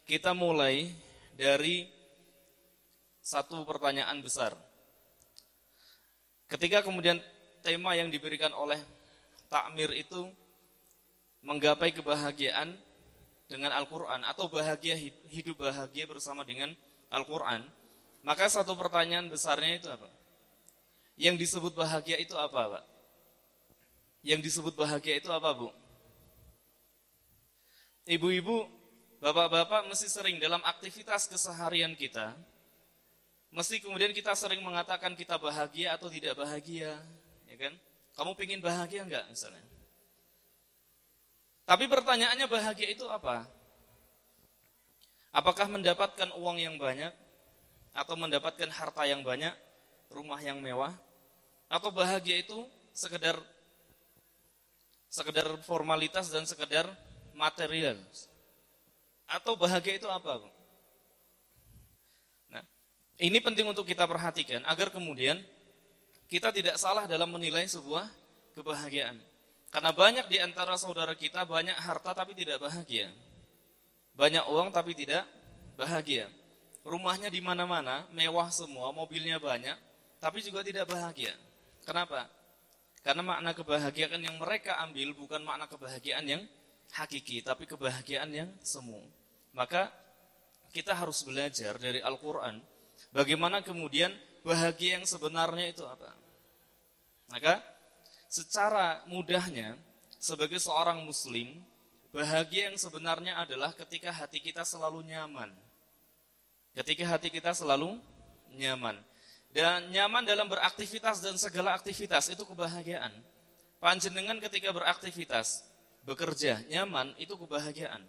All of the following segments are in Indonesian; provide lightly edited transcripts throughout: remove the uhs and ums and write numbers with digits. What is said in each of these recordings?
kita mulai dari satu pertanyaan besar. Ketika kemudian tema yang diberikan oleh takmir itu menggapai kebahagiaan dengan Al-Quran atau hidup bahagia bersama dengan Al-Quran, maka satu pertanyaan besarnya itu apa? Yang disebut bahagia itu apa, Pak? Yang disebut bahagia itu apa, Bu? Ibu-ibu, bapak-bapak mesti sering dalam aktivitas keseharian kita, mesti kemudian kita sering mengatakan kita bahagia atau tidak bahagia, ya kan? Kamu pingin bahagia enggak misalnya? Tapi pertanyaannya bahagia itu apa? Apakah mendapatkan uang yang banyak? Atau mendapatkan harta yang banyak? Rumah yang mewah? Atau bahagia itu sekedar formalitas dan sekedar material? Atau bahagia itu apa? Nah, ini penting untuk kita perhatikan agar kemudian kita tidak salah dalam menilai sebuah kebahagiaan. Karena banyak di antara saudara kita banyak harta tapi tidak bahagia. Banyak uang tapi tidak bahagia. Rumahnya di mana-mana, mewah semua, mobilnya banyak, tapi juga tidak bahagia. Kenapa? Karena makna kebahagiaan yang mereka ambil bukan makna kebahagiaan yang hakiki, tapi kebahagiaan yang semu. Maka kita harus belajar dari Al-Quran bagaimana kemudian bahagia yang sebenarnya itu apa. Maka secara mudahnya sebagai seorang muslim, bahagia yang sebenarnya adalah ketika hati kita selalu nyaman. Ketika hati kita selalu nyaman. Dan nyaman dalam beraktivitas dan segala aktivitas itu kebahagiaan. Panjenengan ketika beraktivitas, bekerja, nyaman itu kebahagiaan.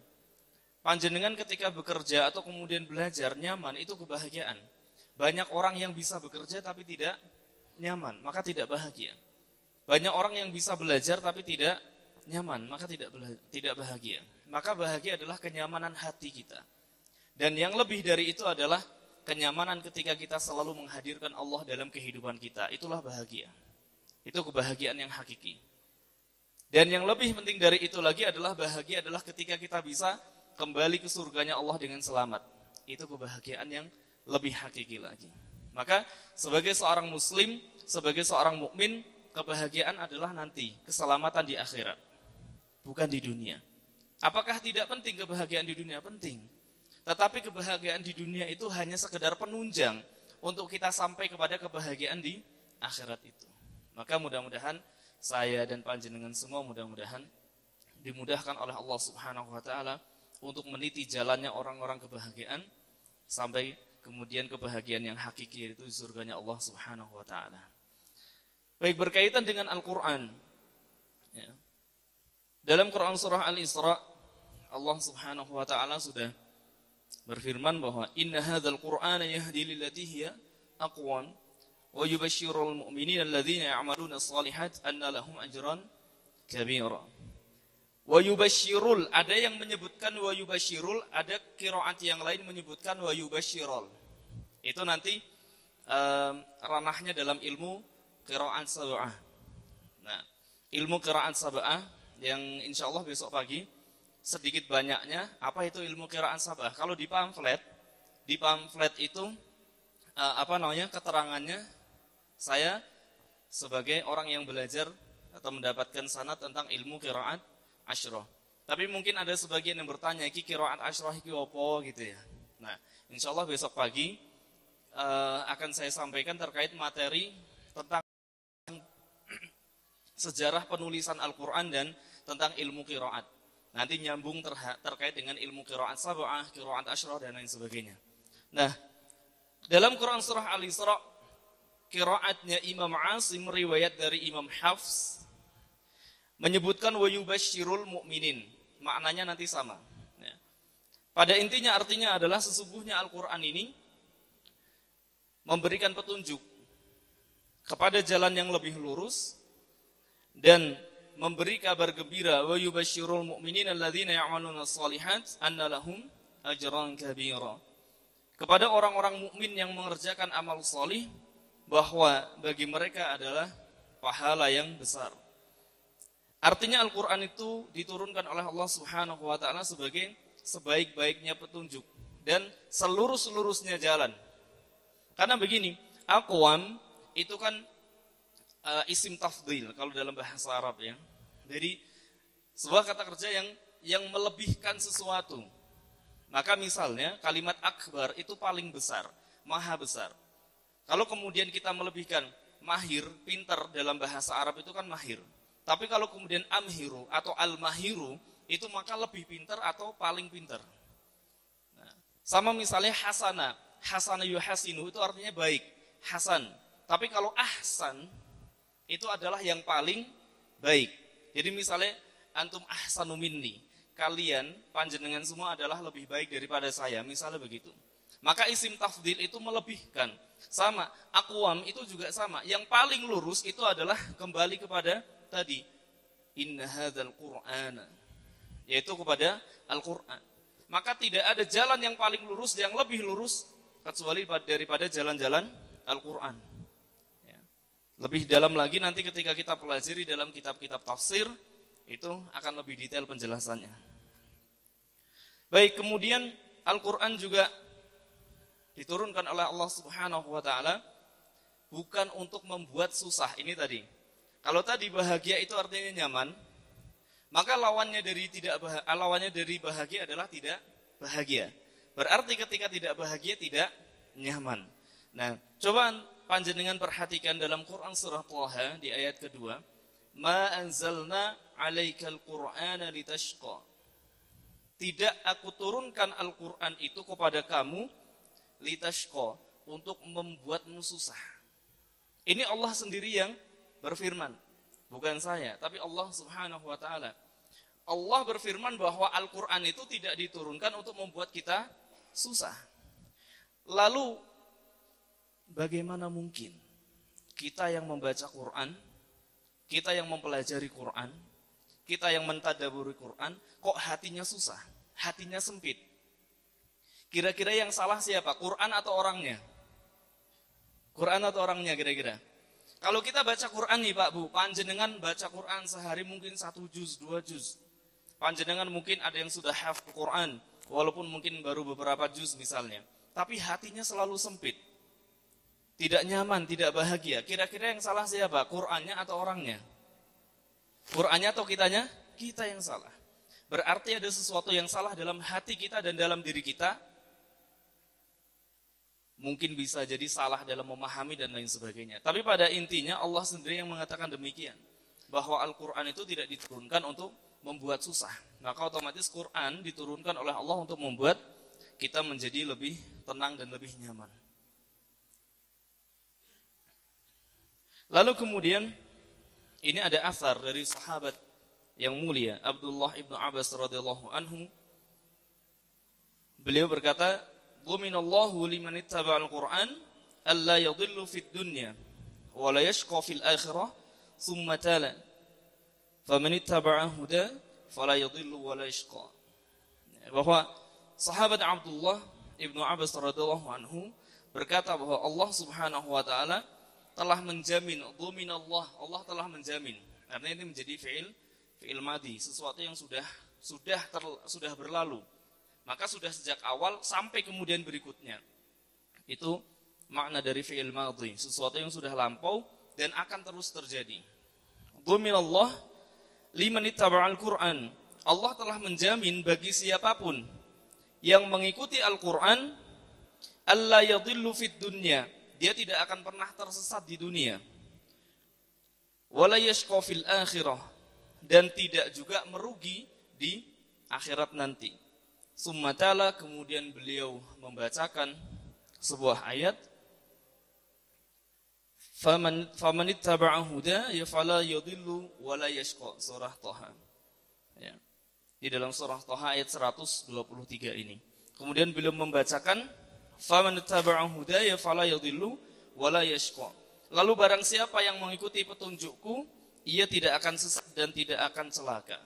Panjenengan ketika bekerja atau kemudian belajar, nyaman itu kebahagiaan. Banyak orang yang bisa bekerja tapi tidak nyaman, maka tidak bahagia. Banyak orang yang bisa belajar tapi tidak nyaman, maka tidak bahagia. Maka bahagia adalah kenyamanan hati kita. Dan yang lebih dari itu adalah kenyamanan ketika kita selalu menghadirkan Allah dalam kehidupan kita. Itulah bahagia. Itu kebahagiaan yang hakiki. Dan yang lebih penting dari itu lagi adalah bahagia adalah ketika kita bisa kembali ke surganya Allah dengan selamat. Itu kebahagiaan yang lebih hakiki lagi. Maka sebagai seorang muslim, sebagai seorang mukmin, kebahagiaan adalah nanti keselamatan di akhirat, bukan di dunia. Apakah tidak penting kebahagiaan di dunia? Penting. Tetapi kebahagiaan di dunia itu hanya sekedar penunjang untuk kita sampai kepada kebahagiaan di akhirat itu. Maka mudah-mudahan saya dan panjenengan semua mudah-mudahan dimudahkan oleh Allah Subhanahu wa taala untuk meniti jalannya orang-orang kebahagiaan sampai kemudian kebahagiaan yang hakiki yaitu surganya Allah Subhanahu wa taala. Baik, berkaitan dengan Al-Qur'an. Ya. Dalam Quran surah Al-Isra Allah Subhanahu wa taala sudah berfirman bahwa inna hadzal qur'ana yahdi lillati hiya aqwam wa yubashshirul mu'minina alladzina ya'maluna shalihat anna lahum ajran kabira. Wa yubashshirul, ada yang menyebutkan wa yubashshirul, ada qiraat yang lain menyebutkan wa yubashshirul. Itu nanti ranahnya dalam ilmu qiraat sab'ah. Nah, ilmu qiraat sab'ah yang insyaallah besok pagi sedikit banyaknya apa itu ilmu qiraat sab'ah. Kalau di pamflet itu keterangannya saya sebagai orang yang belajar atau mendapatkan sanad tentang ilmu qiraat asyrah. Tapi mungkin ada sebagian yang bertanya, iki qiraat asyrah iki opo gitu ya. Nah, insyaallah besok pagi akan saya sampaikan terkait materi tentang sejarah penulisan Al-Qur'an dan tentang ilmu qiraat. Nanti nyambung terkait dengan ilmu qiraat sab'ah, qiraat asyrah dan lain sebagainya. Nah, dalam Quran surah Al-Isra, qiraatnya Imam Asim riwayat dari Imam Hafs menyebutkan wa yubashshirul mu'minin. Maknanya nanti sama. Ya. Pada intinya artinya adalah sesungguhnya Al-Qur'an ini memberikan petunjuk kepada jalan yang lebih lurus dan memberi kabar gembira wa yubashshirul mu'minina alladzina ya'maluna shalihat anna lahum ajran kabira. Kepada orang-orang mukmin yang mengerjakan amal salih bahwa bagi mereka adalah pahala yang besar. Artinya Al-Qur'an itu diturunkan oleh Allah Subhanahu wa taala sebagai sebaik-baiknya petunjuk dan seluruh-seluruhnya jalan. Karena begini, aqwam itu kan isim tafdhil kalau dalam bahasa Arab ya. Jadi sebuah kata kerja yang melebihkan sesuatu. Maka misalnya kalimat akbar itu paling besar, maha besar. Kalau kemudian kita melebihkan mahir, pintar dalam bahasa Arab itu kan mahir. Tapi kalau kemudian amhiru atau al-mahiru itu maka lebih pintar atau paling pintar. Nah, sama misalnya hasana, hasana yuhasinu itu artinya baik, hasan. Tapi kalau ahsan itu adalah yang paling baik. Jadi misalnya antum ahsanu minni, kalian panjenengan semua adalah lebih baik daripada saya, misalnya begitu. Maka isim tafdhil itu melebihkan. Sama, aqwam itu juga sama. Yang paling lurus itu adalah kembali kepada tadi inna hadzal qur'ana, yaitu kepada Al-Qur'an. Maka tidak ada jalan yang paling lurus yang lebih lurus kecuali daripada jalan-jalan Al-Qur'an. Ya. Lebih dalam lagi nanti ketika kita pelajari dalam kitab-kitab tafsir itu akan lebih detail penjelasannya. Baik, kemudian Al-Qur'an juga diturunkan oleh Allah Subhanahu wa taala bukan untuk membuat susah. Ini tadi. Kalau tadi bahagia itu artinya nyaman, maka lawannya dari bahagia adalah tidak bahagia. Berarti ketika tidak bahagia tidak nyaman. Nah, coba panjenengan perhatikan dalam Quran surah Thaha di ayat kedua, ma anzalna 'alaikal qur'ana litashqa. Tidak aku turunkan Al-Qur'an itu kepada kamu litashqa, untuk membuatmu susah. Ini Allah sendiri yang berfirman, bukan saya, tapi Allah Subhanahu wa taala. Allah berfirman bahwa Al-Qur'an itu tidak diturunkan untuk membuat kita susah. Lalu bagaimana mungkin kita yang membaca Quran, kita yang mempelajari Quran, kita yang mentadaburi Quran, kok hatinya susah, hatinya sempit? Kira-kira yang salah siapa? Quran atau orangnya? Quran atau orangnya kira-kira? Kalau kita baca Quran nih Pak Bu, panjenengan baca Quran sehari mungkin 1 juz, 2 juz. Panjenengan mungkin ada yang sudah hafal Quran, walaupun mungkin baru beberapa juz misalnya. Tapi hatinya selalu sempit. Tidak nyaman, tidak bahagia. Kira-kira yang salah siapa? Qurannya atau orangnya? Qurannya atau kitanya? Kita yang salah. Berarti ada sesuatu yang salah dalam hati kita dan dalam diri kita. Mungkin bisa jadi salah dalam memahami dan lain sebagainya. Tapi pada intinya Allah sendiri yang mengatakan demikian. Bahwa Al-Quran itu tidak diturunkan untuk membuat susah. Maka otomatis Quran diturunkan oleh Allah untuk membuat kita menjadi lebih tenang dan lebih nyaman. Lalu kemudian ini ada asar dari sahabat yang mulia Abdullah ibnu Abbas radhiyallahu anhu. Beliau berkata, "Dhaminallahu liman ittaba'al Qur'an alla yadhillu fid dunya wa la yashqa fil akhirah, thumma tala faman ittaba'a huda fala yadhillu wa la yashqa." Bahwa sahabat Abdullah ibnu Abbas radhiyallahu anhu berkata bahwa Allah Subhanahu wa taala telah menjamin, dhaminallah, Allah telah menjamin. Karena ini menjadi fi'il madhi, sesuatu yang sudah berlalu. Maka sudah sejak awal sampai kemudian berikutnya. Itu makna dari fi'il madhi, sesuatu yang sudah lampau dan akan terus terjadi. Dhaminallah liman ittaba'al Qur'an. Allah telah menjamin bagi siapapun yang mengikuti Al-Qur'an alla yadhillu fid dunya. Dia tidak akan pernah tersesat di dunia. Wala yashqa fil akhirah, dan tidak juga merugi di akhirat nanti. Summa tala, kemudian beliau membacakan sebuah ayat, faman ittaba'a huda ya fala yadhillu wala yashqa, surah Thaha. Ya. Di dalam surah Thaha ayat 123 ini. Kemudian beliau membacakan faman ittaba'a huda ya fala yadhillu wala yashqa. Lalu barang siapa yang mengikuti petunjukku, ia tidak akan sesat dan tidak akan celaka.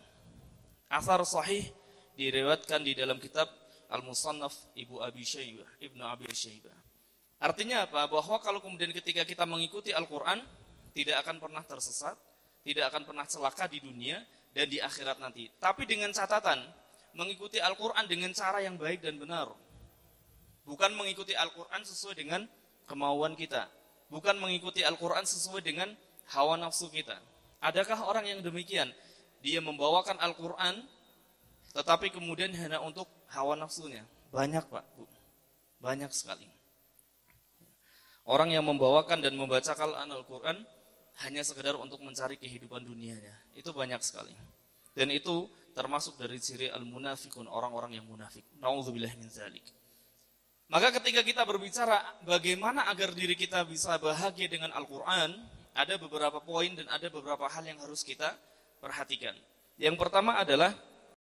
Athar sahih diriwayatkan di dalam kitab Al-Musannaf Ibnu Abi Syaibah. Artinya apa? Bahwa kalau kemudian ketika kita mengikuti Al-Qur'an, tidak akan pernah tersesat, tidak akan pernah celaka di dunia dan di akhirat nanti. Tapi dengan catatan, mengikuti Al-Quran dengan cara yang baik dan benar. Bukan mengikuti Al-Quran sesuai dengan kemauan kita. Bukan mengikuti Al-Quran sesuai dengan hawa nafsu kita. Adakah orang yang demikian? Dia membawakan Al-Quran, tetapi kemudian hanya untuk hawa nafsunya. Banyak Pak, Bu. Banyak sekali. Orang yang membawakan dan membacakan Al-Quran hanya sekedar untuk mencari kehidupan dunianya. Itu banyak sekali. Dan itu termasuk dari ciri al-munafiqun, orang-orang yang munafik. Nauzubillah min dzalik. Maka ketika kita berbicara bagaimana agar diri kita bisa bahagia dengan Al-Quran, ada beberapa poin dan ada beberapa hal yang harus kita perhatikan. Yang pertama adalah